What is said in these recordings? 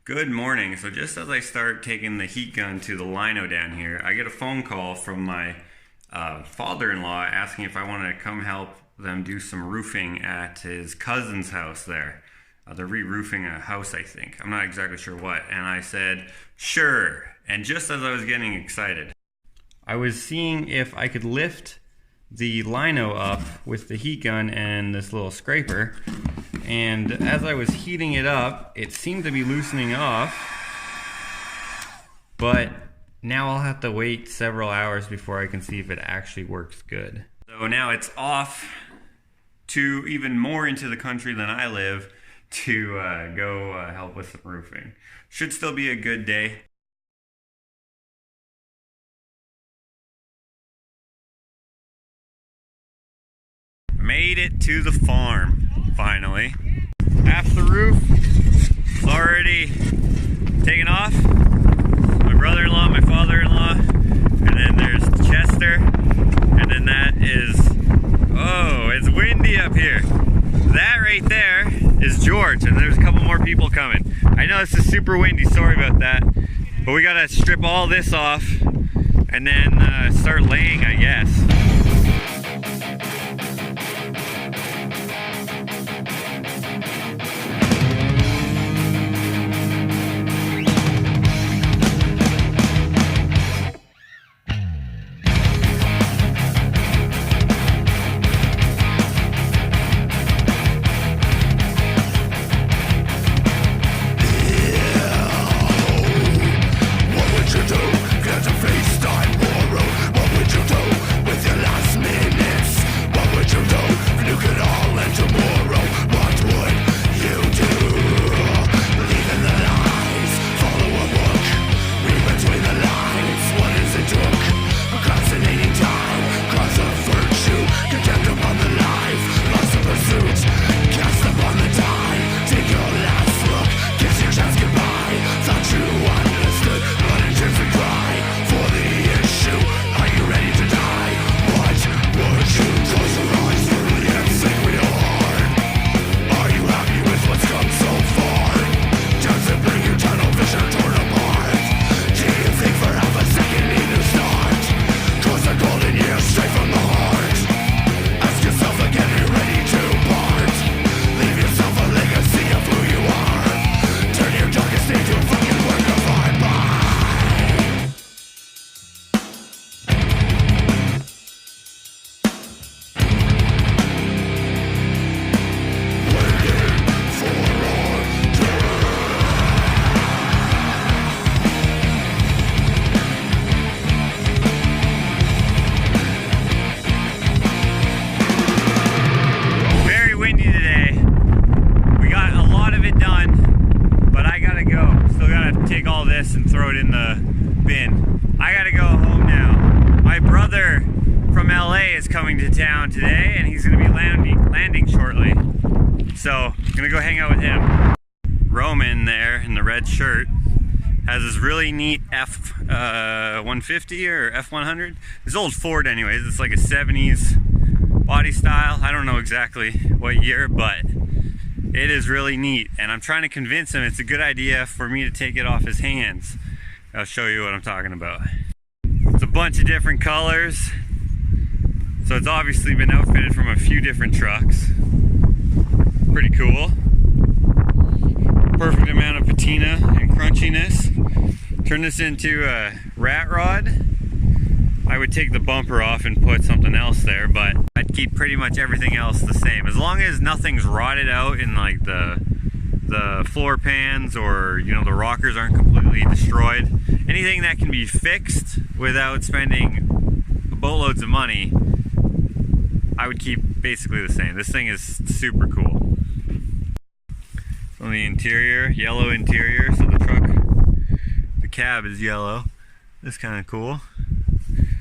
Good morning. So just as I start taking the heat gun to the lino down here, I get a phone call from my father-in-law asking if I want to come help them do some roofing at his cousin's house there. They're re-roofing a house, I think. I'm not exactly sure what. And I said, sure. And just as I was getting excited, I was seeing if I could lift the lino up with the heat gun and this little scraper. And as I was heating it up, it seemed to be loosening off, but now I'll have to wait several hours before I can see if it actually works good. So now it's off to even more into the country than I live to go help with some roofing. Should still be a good day. Made it to the farm, finally. Half the roof is already taken off. My brother-in-law, my father-in-law, and then there's Chester, and then that is, oh, it's windy up here. That right there is George, and there's a couple more people coming. I know this is super windy, sorry about that, but we gotta strip all this off and then start laying, I guess. And throw it in the bin. I gotta go home now. My brother from LA is coming to town today and he's gonna be landing shortly. So I'm gonna go hang out with him. Roman there in the red shirt has this really neat F-150 or F-100. This old Ford anyways. It's like a 70s body style. I don't know exactly what year, but it is really neat, and I'm trying to convince him it's a good idea for me to take it off his hands. I'll show you what I'm talking about. It's a bunch of different colors, so it's obviously been outfitted from a few different trucks. Pretty cool. Perfect amount of patina and crunchiness. Turn this into a rat rod. I would take the bumper off and put something else there, but I'd keep pretty much everything else the same. As long as nothing's rotted out in like the floor pans, or you know, the rockers aren't completely destroyed. Anything that can be fixed without spending boatloads of money, I would keep basically the same. This thing is super cool. On the interior, yellow interior, so the cab is yellow. That's kind of cool.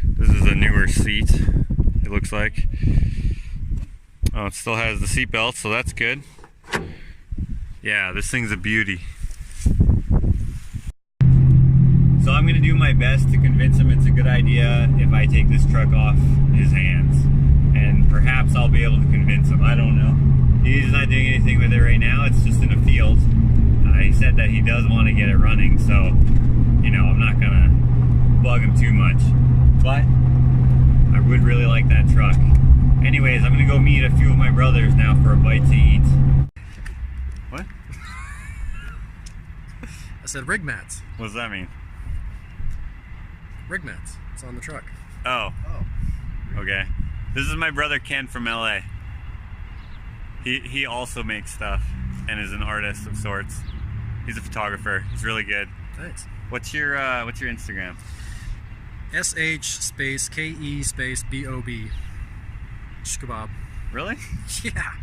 This is a newer seat, it looks like. Oh, it still has the seat belt, so that's good. Yeah, this thing's a beauty. So I'm gonna do my best to convince him it's a good idea if I take this truck off his hands. And perhaps I'll be able to convince him, I don't know. He's not doing anything with it right now, it's just in a field. he said that he does want to get it running, so, you know, I'm not gonna bug him too much. But I would really like that truck. Anyways, I'm gonna go meet a few of my brothers now for a bite to eat. What? I said rig mats. What does that mean? Rig mats. It's on the truck. Oh. Okay. This is my brother Ken from LA. He also makes stuff and is an artist of sorts. He's a photographer. He's really good. Thanks. What's your Instagram? SH_KE_BOB. Shkebab. Really? Yeah.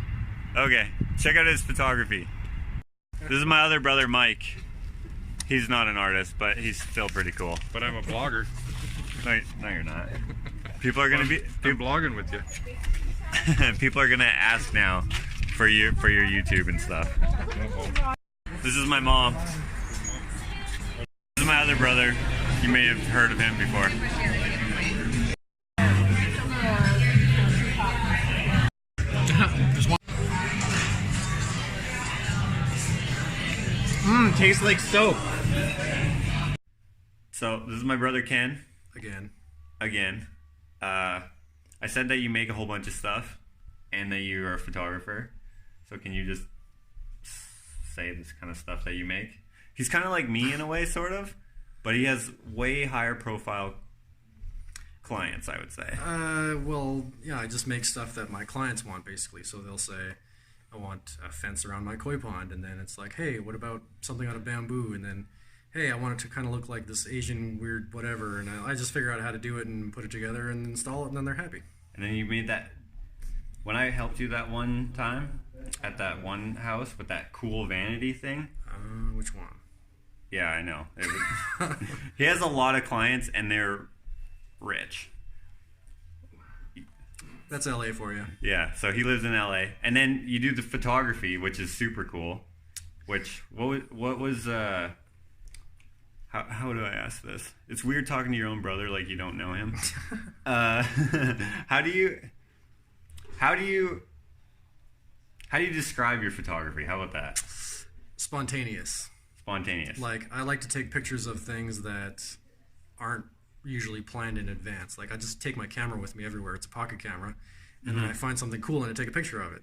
Okay. Check out his photography. This is my other brother Mike. He's not an artist, but he's still pretty cool. But I'm a blogger. No, you're not. People are gonna be. I'm blogging with you. People are gonna ask now for your YouTube and stuff. This is my mom. This is my other brother. You may have heard of him before. Tastes like soap. So this is my brother Ken. Again. I said that you make a whole bunch of stuff and that you are a photographer. So can you just say this kind of stuff that you make? He's kind of like me in a way, sort of, but he has way higher profile clients, I would say. Well, yeah, I just make stuff that my clients want, basically. So they'll say, I want a fence around my koi pond, and then it's like, hey, what about something out of bamboo? And then, hey, I want it to kind of look like this Asian weird whatever, and I just figure out how to do it and put it together and install it, and then they're happy. And then you made that, when I helped you that one time at that one house with that cool vanity thing. Which one? Yeah, I know. He has a lot of clients and they're rich. That's LA for you. Yeah, so he lives in LA. And then you do the photography, which is super cool. What was how do I ask this? It's weird talking to your own brother like you don't know him. How do you describe your photography? How about that? Spontaneous. Like, I like to take pictures of things that aren't usually planned in advance. Like, I just take my camera with me everywhere. It's a pocket camera. And then I find something cool and I take a picture of it.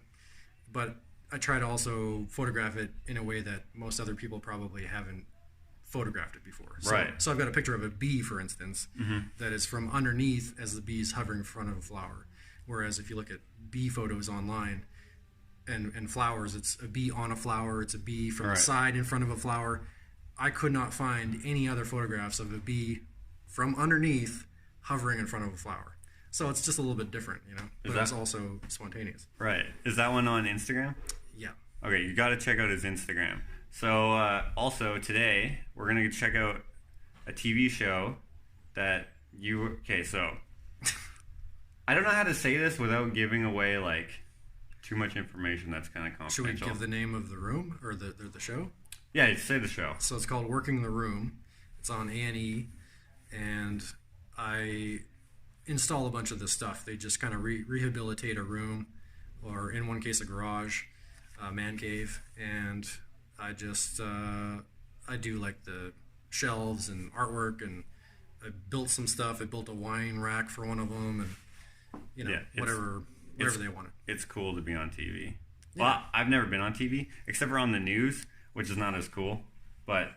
But I try to also photograph it in a way that most other people probably haven't photographed it before. So I've got a picture of a bee, for instance, that is from underneath as the bee's hovering in front of a flower. Whereas if you look at bee photos online and flowers, it's a bee on a flower, it's a bee from the side in front of a flower. I could not find any other photographs of a bee from underneath hovering in front of a flower. So it's just a little bit different, you know, but it's also spontaneous. Right. Is that one on Instagram? Yeah. Okay, you got to check out his Instagram. So also today we're gonna check out a TV show that you. Okay, so I don't know how to say this without giving away like too much information. That's kind of confidential. Should we give the name of the room or the show? Yeah, say the show. So it's called Working the Room. It's on A&E, and I install a bunch of this stuff. They just kind of rehabilitate a room, or in one case a garage, a man cave, and I just I do like the shelves and artwork, and I built some stuff. I built a wine rack for one of them, and you know, whatever they wanted. It's cool to be on TV. Yeah. Well, I've never been on TV except for on the news, which is not as cool, but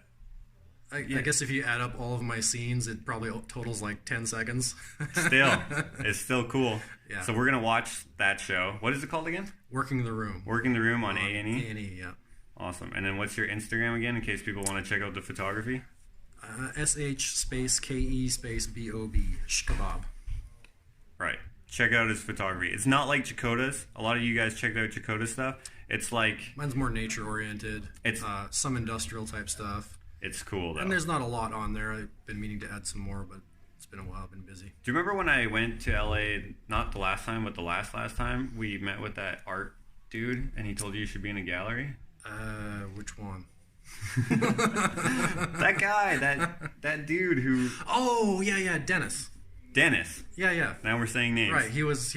I guess if you add up all of my scenes, it probably totals like 10 seconds. It's still cool. Yeah. So we're gonna watch that show. What is it called again? Working the Room. Working the Room on A&E? A&E, yeah. Awesome. And then what's your Instagram again, in case people want to check out the photography? SH_KE_BOB. Shkebab. Right. Check out his photography. It's not like Jakota's. A lot of you guys checked out Jakota's stuff. It's like... Mine's more nature-oriented. It's some industrial type stuff. It's cool, though. And there's not a lot on there. I've been meaning to add some more, but it's been a while. I've been busy. Do you remember when I went to LA, not the last time, but the last time, we met with that art dude, and he told you should be in a gallery? Which one? That guy, that dude who... Oh, yeah, Dennis. Yeah. Now we're saying names. Right. He used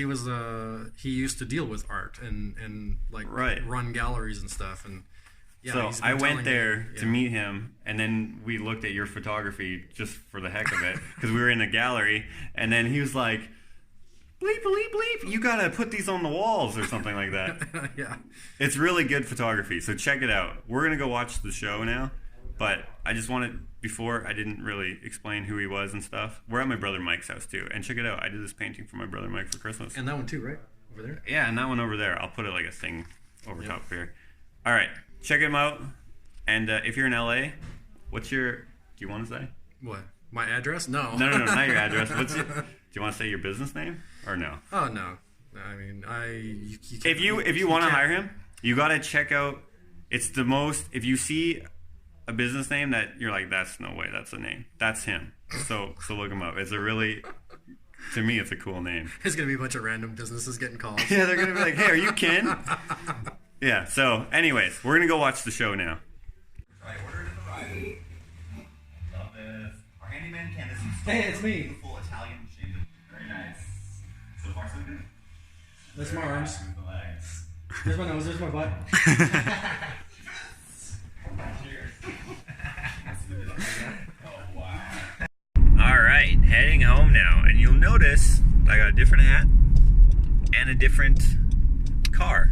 to deal with art and like run galleries and stuff, and Yeah, so he's been I went telling there me, to meet him, and then we looked at your photography just for the heck of it, because we were in a gallery, and then he was like, bleep, bleep, bleep, you gotta put these on the walls or something like that. Yeah. It's really good photography, so check it out. We're gonna go watch the show now, but I just wanted, before I didn't really explain who he was and stuff. We're at my brother Mike's house too, and check it out. I did this painting for my brother Mike for Christmas. And that one too, right? Over there? Yeah, and that one over there. I'll put it like a thing over top here. All right, check him out. And if you're in LA, what's your, do you want to say? What? My address? No. No, not your address. Do you want to say your business name or no? Oh, no. I mean, you if you want to hire him, you got to check out, it's the most, if you see a business name that you're like, that's no way, that's a name. That's him. So look him up. It's a really, to me, it's a cool name. There's going to be a bunch of random businesses getting calls. Yeah, they're going to be like, hey, are you Ken? Yeah, so anyways, we're going to go watch the show now. Right, order it in the ride. Love this. Our handyman Ken is installed. Hey, it's me. Full Italian machine. Very nice. So far, so good. There's my arms. The legs. There's my nose. There's my butt. Cheers. Oh, wow. All right, heading home now, and you'll notice I got a different hat and a different car,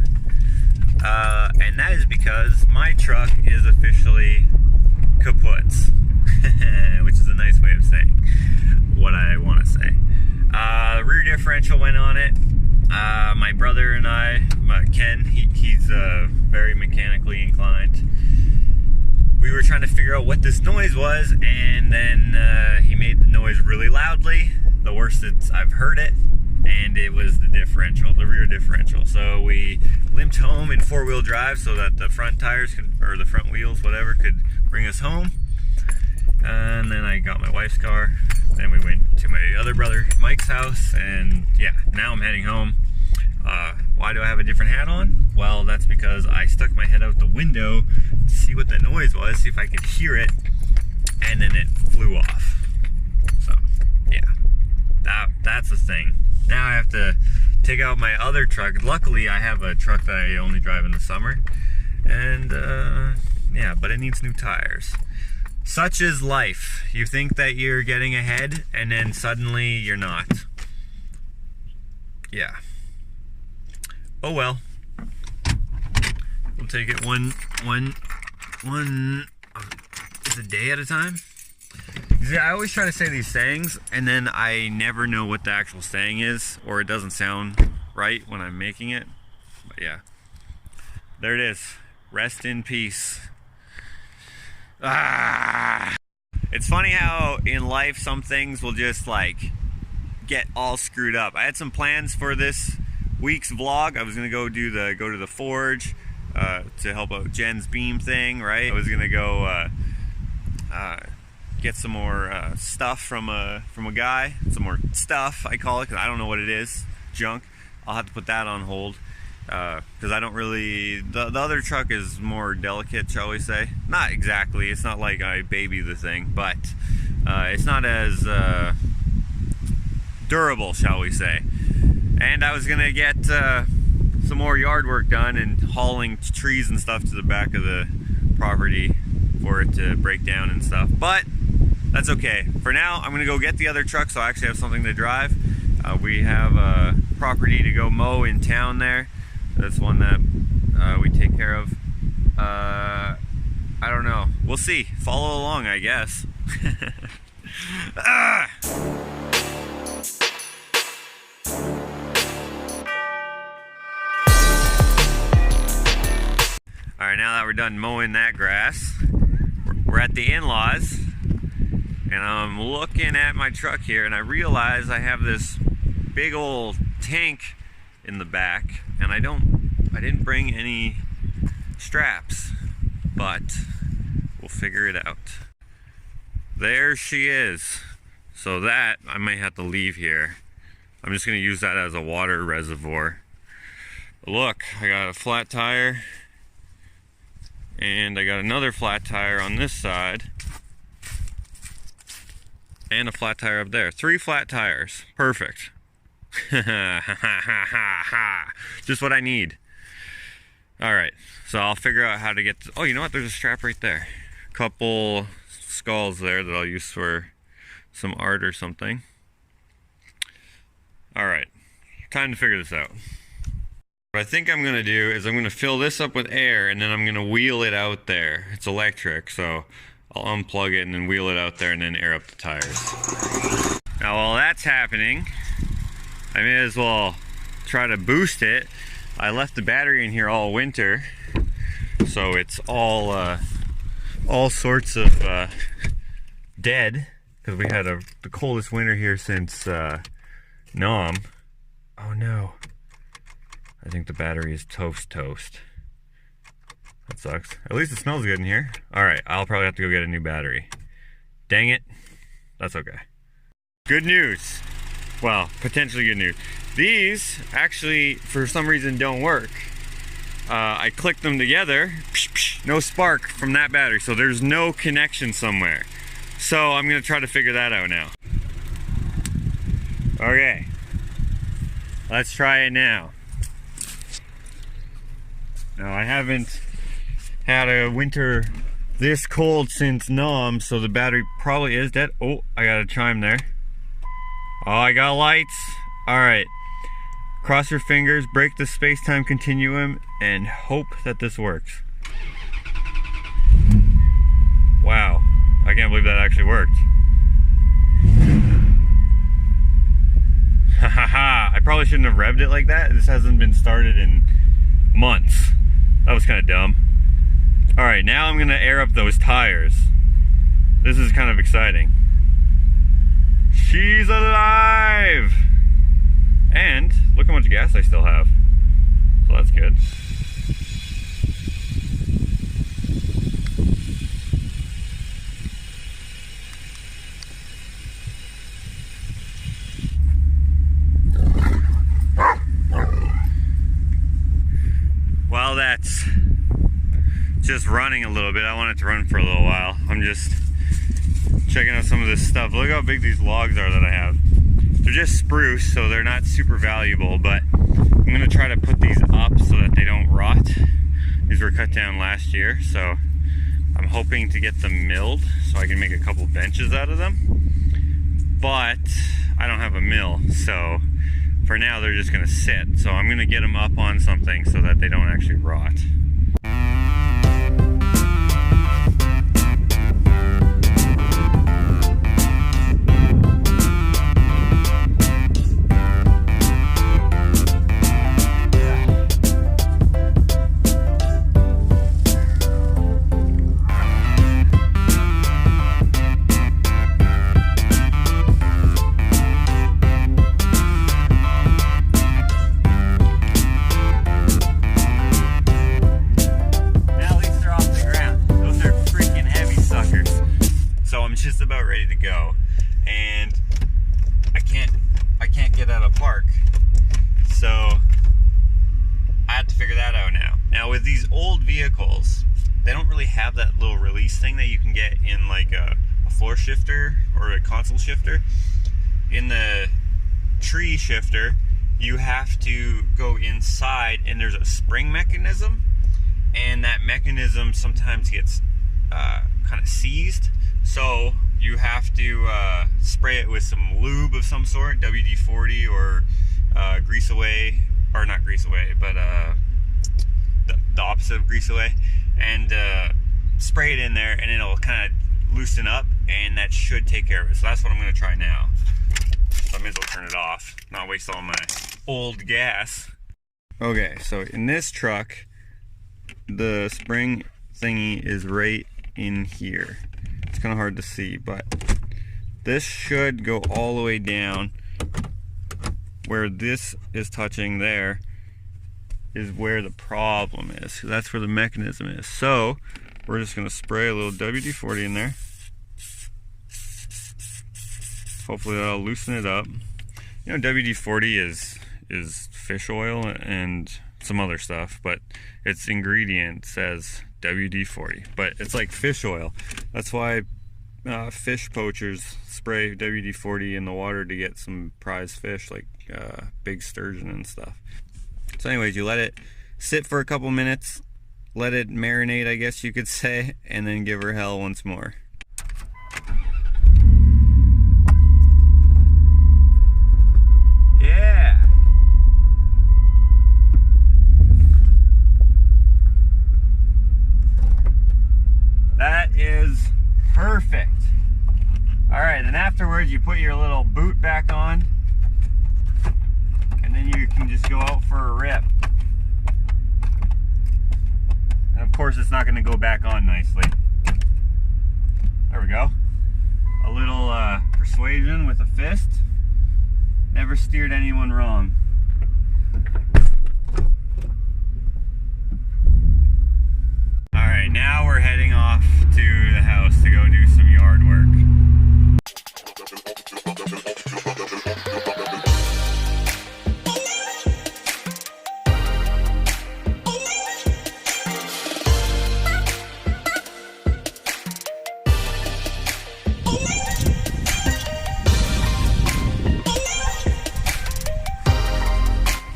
and that is because my truck is officially kaput, which is a nice way of saying what I want to say. The rear differential went on it. My brother and I, Ken, he's very mechanically inclined. We were trying to figure out what this noise was, and then he made the noise really loudly, the worst I've heard it, and it was the differential, the rear differential. So we limped home in four-wheel drive so that the front tires or the front wheels, whatever, could bring us home. And then I got my wife's car. Then we went to my other brother Mike's house, and yeah, now I'm heading home. Why do I have a different hat on? Well, that's because I stuck my head out the window to see what the noise was, see if I could hear it, and then it flew off. So, yeah, that's the thing. Now I have to take out my other truck. Luckily, I have a truck that I only drive in the summer, and yeah, but it needs new tires. Such is life. You think that you're getting ahead, and then suddenly you're not. Yeah. Oh well. We'll take it one is a day at a time. See, I always try to say these sayings, and then I never know what the actual saying is, or it doesn't sound right when I'm making it. But yeah. There it is. Rest in peace. It's funny how in life some things will just like get all screwed up. I had some plans for this week's vlog. I was gonna go to the forge to help out Jen's beam thing, right? I was gonna go get some more stuff from a guy, some more stuff I call it, because I don't know what it is, junk. I'll have to put that on hold. Because I don't really, the other truck is more delicate, shall we say. Not exactly, it's not like I baby the thing, but it's not as durable, shall we say. And I was gonna get some more yard work done and hauling trees and stuff to the back of the property for it to break down and stuff, but that's okay. For now, I'm gonna go get the other truck so I actually have something to drive. We have a property to go mow in town there. That's one that we take care of. I don't know. We'll see. Follow along, I guess. Alright, now that we're done mowing that grass, we're at the in-laws, and I'm looking at my truck here, and I realize I have this big old tank in the back, and I didn't bring any straps, but we'll figure it out. There she is. So that I might have to leave here. I'm just gonna use that as a water reservoir. Look, I got a flat tire, and I got another flat tire on this side, and a flat tire up there. 3 flat tires. Perfect. Just what I need. Alright, so I'll figure out how to get oh, you know what, there's a strap right there. Couple skulls there that I'll use for some art or something. Alright, time to figure this out. What I think I'm going to do is I'm going to fill this up with air and then I'm going to wheel it out there. It's electric, so I'll unplug it and then wheel it out there and then air up the tires. Now while that's happening, I may as well try to boost it. I left the battery in here all winter, so it's all sorts of dead, because we had the coldest winter here since Nam. Oh no. I think the battery is toast. That sucks. At least it smells good in here. Alright, I'll probably have to go get a new battery. Dang it. That's okay. Good news. Well, potentially good news. These actually, for some reason, don't work. I clicked them together. No spark from that battery, so there's no connection somewhere. So I'm going to try to figure that out now. Okay. Let's try it now. Now, I haven't had a winter this cold since Nam, so the battery probably is dead. Oh, I got a chime there. Oh, I got lights. Alright. Cross your fingers, break the space-time continuum, and hope that this works. Wow. I can't believe that actually worked. Hahaha. I probably shouldn't have revved it like that. This hasn't been started in months. That was kind of dumb. Alright, now I'm going to air up those tires. This is kind of exciting. She's alive! And look how much gas I still have. So that's good. While that's just running a little bit, I want it to run for a little while. I'm just checking out some of this stuff. Look how big these logs are that I have. They're just spruce, so they're not super valuable, but I'm going to try to put these up so that they don't rot. These were cut down last year, so I'm hoping to get them milled so I can make a couple benches out of them. But I don't have a mill, so for now they're just going to sit. So I'm going to get them up on something so that they don't actually rot. Just about ready to go, and I can't get out of park, so I have to figure that out now. Now with these old vehicles, they don't really have that little release thing that you can get in like a floor shifter or a console shifter. In the tree shifter, you have to go inside and there's a spring mechanism, and that mechanism sometimes gets kind of seized. So you have to spray it with some lube of some sort, WD-40 or Grease Away, or not Grease Away, but the opposite of Grease Away, and spray it in there, and it'll kind of loosen up, and that should take care of it. So that's what I'm going to try now. So I may as well turn it off, not waste all my old gas. Okay, so in this truck, the spring thingy is right in here. It's kind of hard to see, but this should go all the way down. Where this is touching there is where the problem is. That's where the mechanism is. So we're just going to spray a little WD-40 in there. Hopefully that'll loosen it up. You know, WD-40 is fish oil and some other stuff, but its ingredient says WD-40, but it's like fish oil. That's why fish poachers spray WD-40 in the water to get some prize fish, like big sturgeon and stuff. So anyways, you let it sit for a couple minutes, let it marinate, I guess you could say, and then give her hell once more. Yeah! That is perfect. Alright, then afterwards you put your little boot back on, and then you can just go out for a rip. And of course it's not going to go back on nicely. There we go. A little persuasion with a fist. Never steered anyone wrong. Alright, now we're heading off to the house to go do some yard work.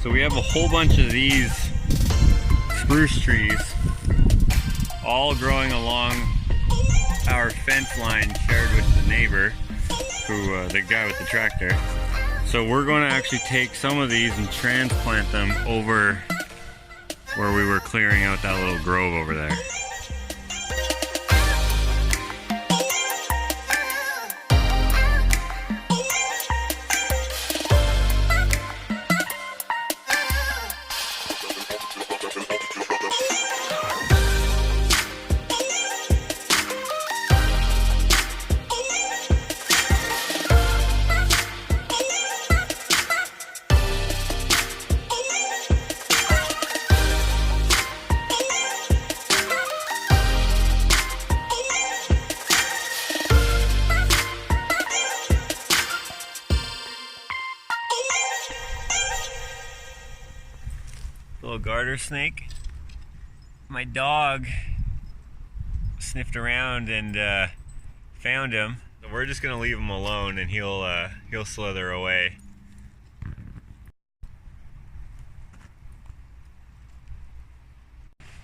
So we have a whole bunch of these spruce trees all growing along our fence line shared with the neighbor, who the guy with the tractor. So we're going to actually take some of these and transplant them over where we were clearing out that little grove over there. Little garter snake. My dog sniffed around and found him. So we're just gonna leave him alone, and he'll slither away.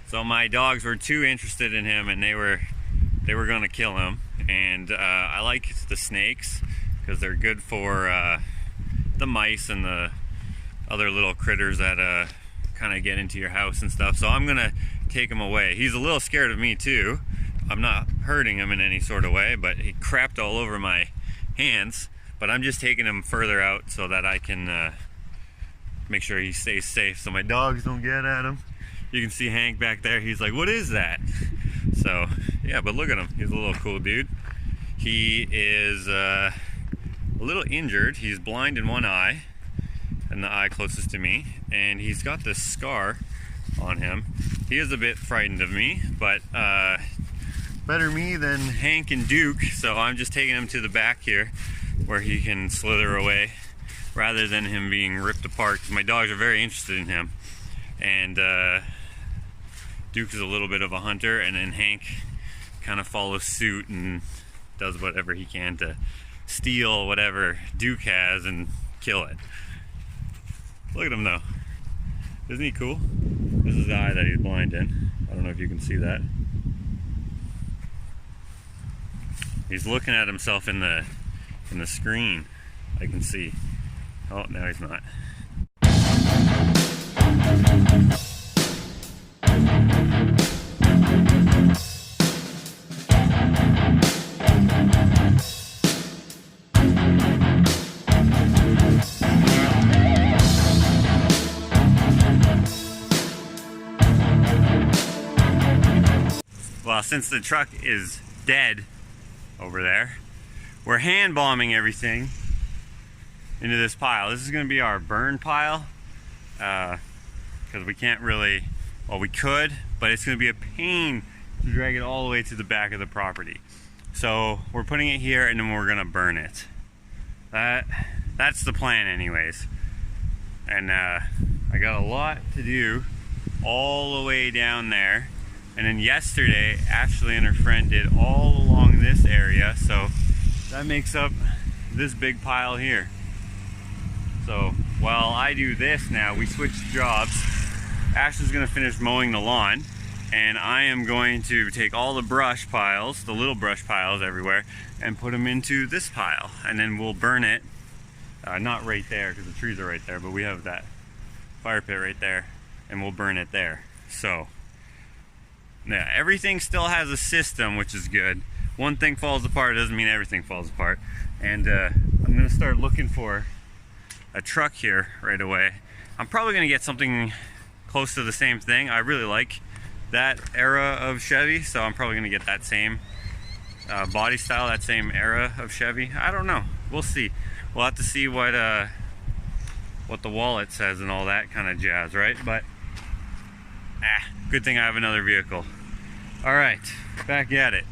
So my dogs were too interested in him, and they were gonna kill him. And I like the snakes because they're good for the mice and the other little critters that kind of get into your house and stuff. So I'm gonna take him away. He's a little scared of me too. I'm not hurting him in any sort of way, but he crapped all over my hands. But I'm just taking him further out so that I can make sure he stays safe so my dogs don't get at him. You can see Hank back there. He's like, what is that? So yeah, but look at him. He's a little cool dude. He is a little injured. He's blind in one eye, and the eye closest to me, and he's got this scar on him. He is a bit frightened of me, but better me than Hank and Duke, so I'm just taking him to the back here where he can slither away rather than him being ripped apart, because my dogs are very interested in him. And Duke is a little bit of a hunter, and then Hank kind of follows suit and does whatever he can to steal whatever Duke has and kill it. Look at him though. Isn't he cool? This is the eye that he's blind in. I don't know if you can see that. He's looking at himself in the screen. I can see. Oh, now he's not. Well, since the truck is dead over there, we're hand bombing everything into this pile. This is going to be our burn pile because we can't really, well, we could, but it's going to be a pain to drag it all the way to the back of the property. So we're putting it here, and then we're going to burn it. That's the plan anyways. And I got a lot to do all the way down there. And then yesterday, Ashley and her friend did all along this area, so that makes up this big pile here. So while I do this now, we switched jobs. Ashley's gonna finish mowing the lawn, and I am going to take all the brush piles, the little brush piles everywhere, and put them into this pile, and then we'll burn it. Not right there, because the trees are right there, but we have that fire pit right there, and we'll burn it there. So, yeah, everything still has a system, which is good. One thing falls apart doesn't mean everything falls apart. And I'm gonna start looking for a truck here right away. I'm probably gonna get something close to the same thing. I really like that era of Chevy, so I'm probably gonna get that same body style, that same era of Chevy. I don't know, we'll see. We'll have to see what the wallet says and all that kind of jazz, right? But good thing I have another vehicle. All right, back at it.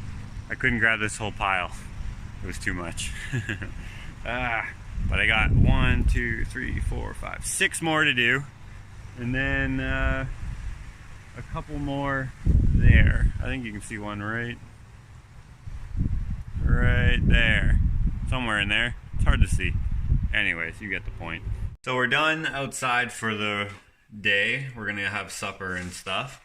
I couldn't grab this whole pile. It was too much. But I got 1, 2, 3, 4, 5, 6 more to do. And then a couple more there. I think you can see one right there. Somewhere in there. It's hard to see. Anyways, you get the point. So we're done outside for the day. We're gonna have supper and stuff.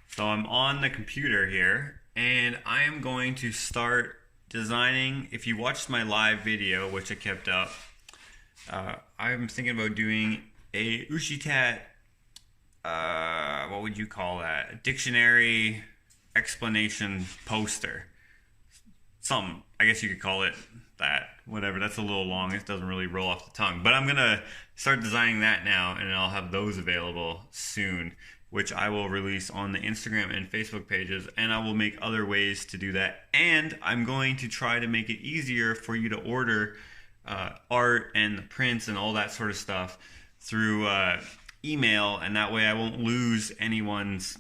So I'm on the computer here, and I am going to start designing. If you watched my live video, which I kept up, I'm thinking about doing a Ushitat, what would you call that? A dictionary explanation poster. Something, I guess you could call it that. Whatever, that's a little long. It doesn't really roll off the tongue. But I'm gonna start designing that now, and I'll have those available soon, which I will release on the Instagram and Facebook pages, and I will make other ways to do that. And I'm going to try to make it easier for you to order art and the prints and all that sort of stuff through email, and that way I won't lose anyone's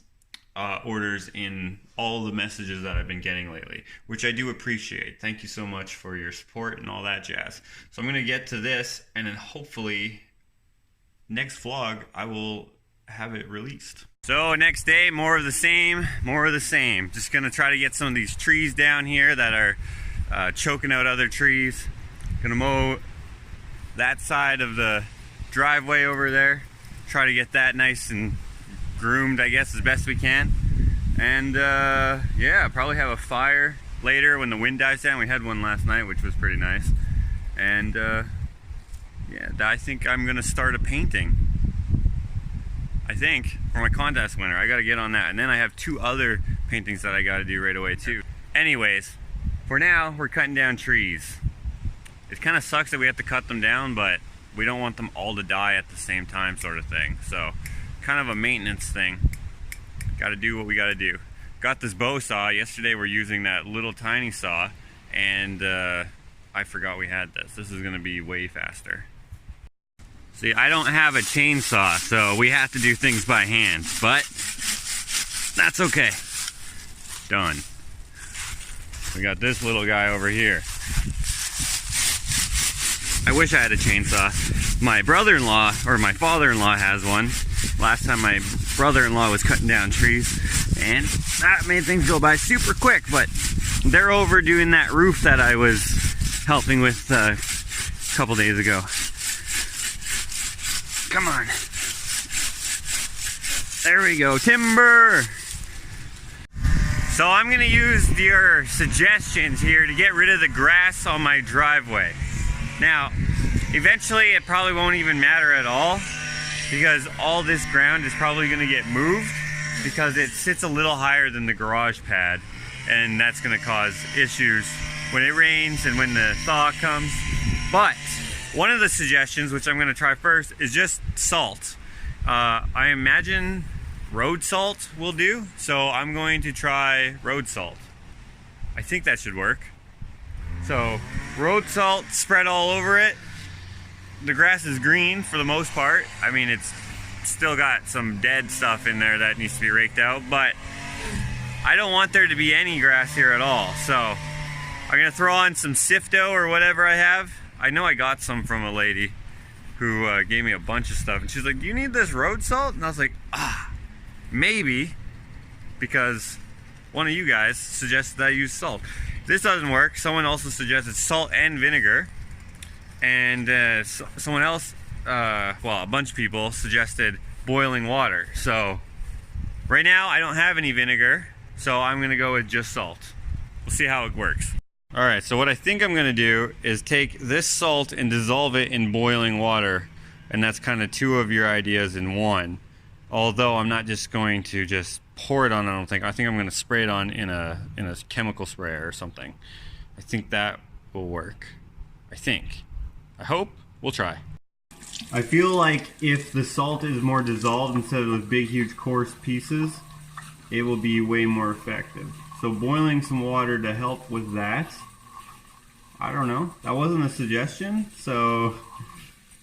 orders in all the messages that I've been getting lately, which I do appreciate. Thank you so much for your support and all that jazz. So I'm going to get to this, and then hopefully next vlog I will have it released. So next day, more of the same, more of the same. Just gonna try to get some of these trees down here that are choking out other trees. Gonna mow that side of the driveway over there. Try to get that nice and groomed, I guess, as best we can. And yeah, probably have a fire later when the wind dies down. We had one last night, which was pretty nice. And yeah, I think I'm gonna start a painting. I think, for my contest winner. I gotta get on that. And then I have 2 other paintings that I gotta do right away too. Anyways, for now, we're cutting down trees. It kind of sucks that we have to cut them down, but we don't want them all to die at the same time, sort of thing. So, kind of a maintenance thing. Gotta do what we gotta do. Got this bow saw. Yesterday we're using that little tiny saw, and I forgot we had this. This is gonna be way faster. See, I don't have a chainsaw, so we have to do things by hand, but that's okay. Done. We got this little guy over here. I wish I had a chainsaw. My brother-in-law, or my father-in-law, has one. Last time my brother-in-law was cutting down trees, and that made things go by super quick, but they're over doing that roof that I was helping with a couple days ago. Come on. There we go, timber! So I'm gonna use your suggestions here to get rid of the grass on my driveway. Now, eventually it probably won't even matter at all, because all this ground is probably gonna get moved because it sits a little higher than the garage pad, and that's gonna cause issues when it rains and when the thaw comes. But one of the suggestions, which I'm gonna try first, is just salt. I imagine road salt will do, so I'm going to try road salt. I think that should work. So, road salt spread all over it. The grass is green for the most part. I mean, it's still got some dead stuff in there that needs to be raked out, but I don't want there to be any grass here at all. So, I'm gonna throw on some Sifto or whatever I have. I know I got some from a lady who gave me a bunch of stuff, and she's like, "Do you need this road salt?" And I was like, maybe, because one of you guys suggested I use salt. This doesn't work. Someone also suggested salt and vinegar, and someone else, well, a bunch of people suggested boiling water. So Right now, I don't have any vinegar, so I'm gonna go with just salt. We'll see how it works. All right, so what I think I'm gonna do is take this salt and dissolve it in boiling water, and that's kind of two of your ideas in one. Although I'm not just going to just pour it on, I don't think. I think I'm gonna spray it on in a chemical sprayer or something. I think that will work. I think. I hope. We'll try. I feel like if the salt is more dissolved instead of those big, huge, coarse pieces, it will be way more effective. So boiling some water to help with that. I don't know. That wasn't a suggestion, so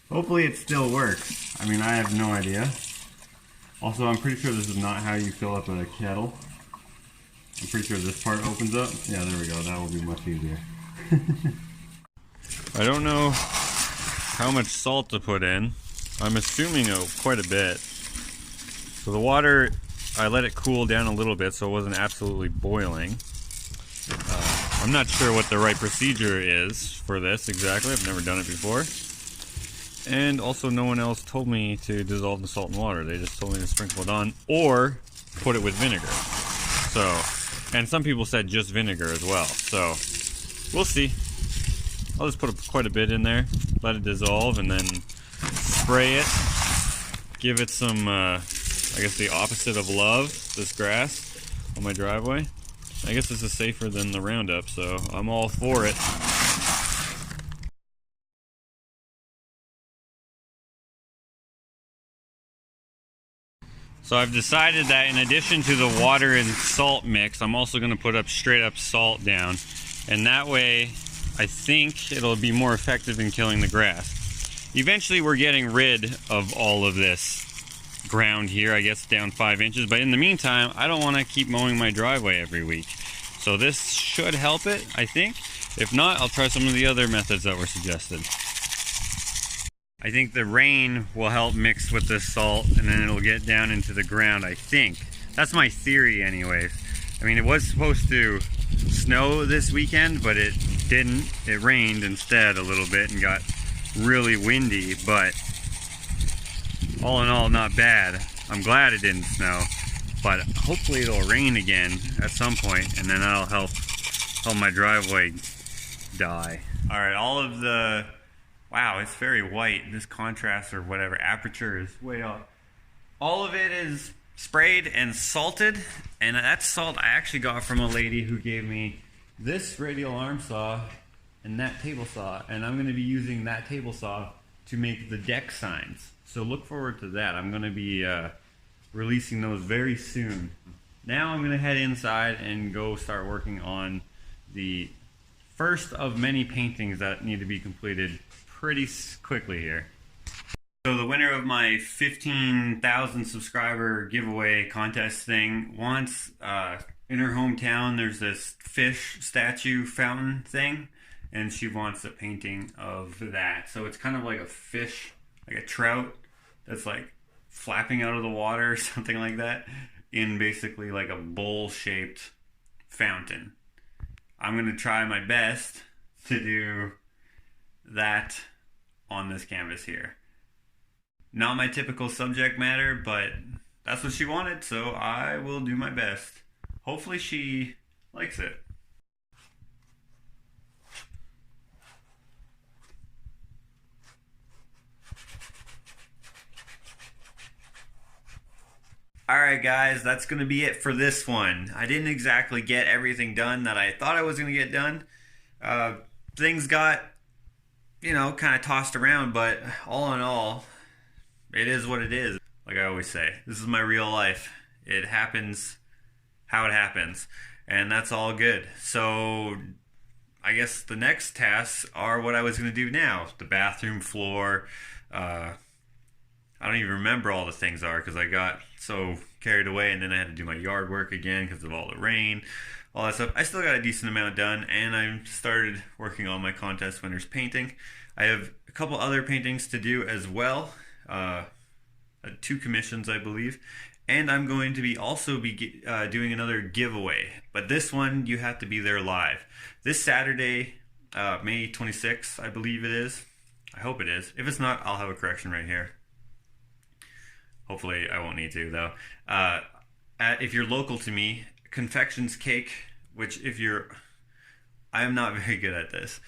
hopefully it still works. I mean, I have no idea. Also, I'm pretty sure this is not how you fill up a kettle. I'm pretty sure this part opens up. Yeah, there we go. That will be much easier. I don't know how much salt to put in. I'm assuming quite a bit. So the water, I let it cool down a little bit so it wasn't absolutely boiling. I'm not sure what the right procedure is for this exactly. I've never done it before. And also no one else told me to dissolve the salt in water. They just told me to sprinkle it on or put it with vinegar. So, and some people said just vinegar as well. So, we'll see. I'll just put quite a bit in there, let it dissolve, and then spray it. Give it some, I guess the opposite of love, this grass on my driveway. I guess this is safer than the Roundup, so I'm all for it. So I've decided that in addition to the water and salt mix, I'm also going to put up straight up salt down. And that way, I think it'll be more effective in killing the grass. Eventually we're getting rid of all of this ground here, I guess down 5 inches. But in the meantime, I don't want to keep mowing my driveway every week. So this should help it, I think. If not, I'll try some of the other methods that were suggested. I think the rain will help mix with this salt and then it'll get down into the ground, I think. That's my theory anyways. I mean, it was supposed to snow this weekend, but it didn't. It rained instead a little bit and got really windy, but all in all, not bad. I'm glad it didn't snow, but hopefully it'll rain again at some point and then that'll help my driveway die. All right, all of the, wow, it's very white. This contrast or whatever, aperture is way off. All of it is sprayed and salted, and that salt I actually got from a lady who gave me this radial arm saw and that table saw, and I'm going to be using that table saw to make the deck signs. So look forward to that. I'm going to be releasing those very soon. Now I'm going to head inside and go start working on the first of many paintings that need to be completed pretty quickly here. So the winner of my 15,000 subscriber giveaway contest thing wants, in her hometown, there's this fish statue fountain thing, and she wants a painting of that. So it's kind of like a fish, like a trout that's like flapping out of the water or something like that, in basically like a bowl-shaped fountain. I'm going to try my best to do that on this canvas here. Not my typical subject matter, but that's what she wanted, so I will do my best. Hopefully she likes it. Alright guys, that's going to be it for this one. I didn't exactly get everything done that I thought I was going to get done. Things got, you know, kind of tossed around, but all in all, it is what it is. Like I always say, this is my real life. It happens how it happens, and that's all good. So I guess the next tasks are what I was going to do now. The bathroom floor. I don't even remember all the things are because I got so carried away, and then I had to do my yard work again because of all the rain, all that stuff. I still got a decent amount done, and I started working on my contest winners painting. I have a couple other paintings to do as well. 2 commissions, I believe, and I'm going to be also doing another giveaway, but this one you have to be there live this Saturday, May 26th, I believe it is. I hope it is. If it's not, I'll have a correction right here. Hopefully I won't need to though. if you're local to me, Confections Cake, which I am not very good at this.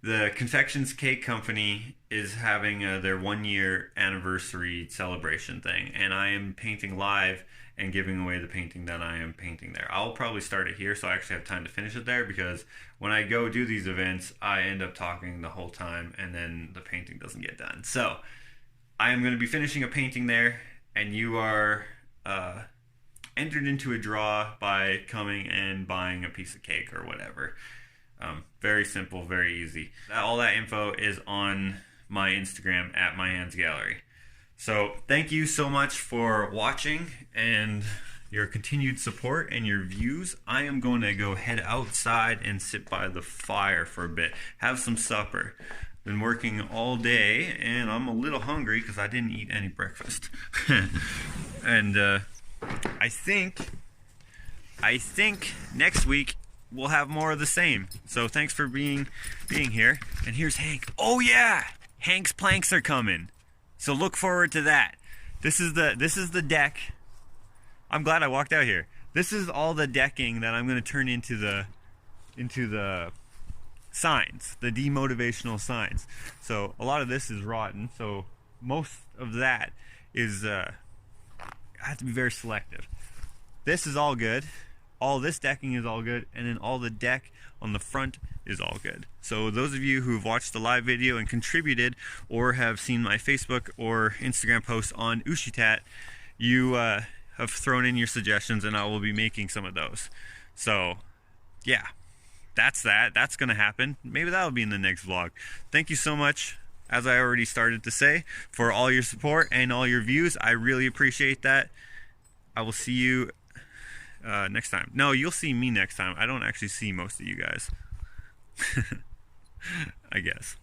The Confections Cake Company is having their 1 year anniversary celebration thing, and I am painting live and giving away the painting that I am painting there. I'll probably start it here so I actually have time to finish it there, because when I go do these events, I end up talking the whole time and then the painting doesn't get done. So I am going to be finishing a painting there, and you are entered into a draw by coming and buying a piece of cake or whatever. Very simple, very easy. All that info is on my Instagram at My Hands Gallery. So thank you so much for watching and your continued support and your views. I am going to go head outside and sit by the fire for a bit, have some supper. Been working all day and I'm a little hungry because I didn't eat any breakfast. And I think next week we'll have more of the same. So thanks for being here. And here's Hank. Oh yeah, Hank's planks are coming. So look forward to that. This is the deck. I'm glad I walked out here. This is all the decking that I'm going to turn into the signs, the demotivational signs. So a lot of this is rotten. So most of that is I have to be very selective. This is all good. All this decking is all good, and then all the deck on the front is all good. So those of you who've watched the live video and contributed, or have seen my Facebook or Instagram posts on Ushitat, you have thrown in your suggestions, and I will be making some of those. So yeah, that's gonna happen. Maybe that'll be in the next vlog. Thank you so much, as I already started to say, for all your support and all your views. I really appreciate that. I will see you next time. No, you'll see me next time. I don't actually see most of you guys. I guess.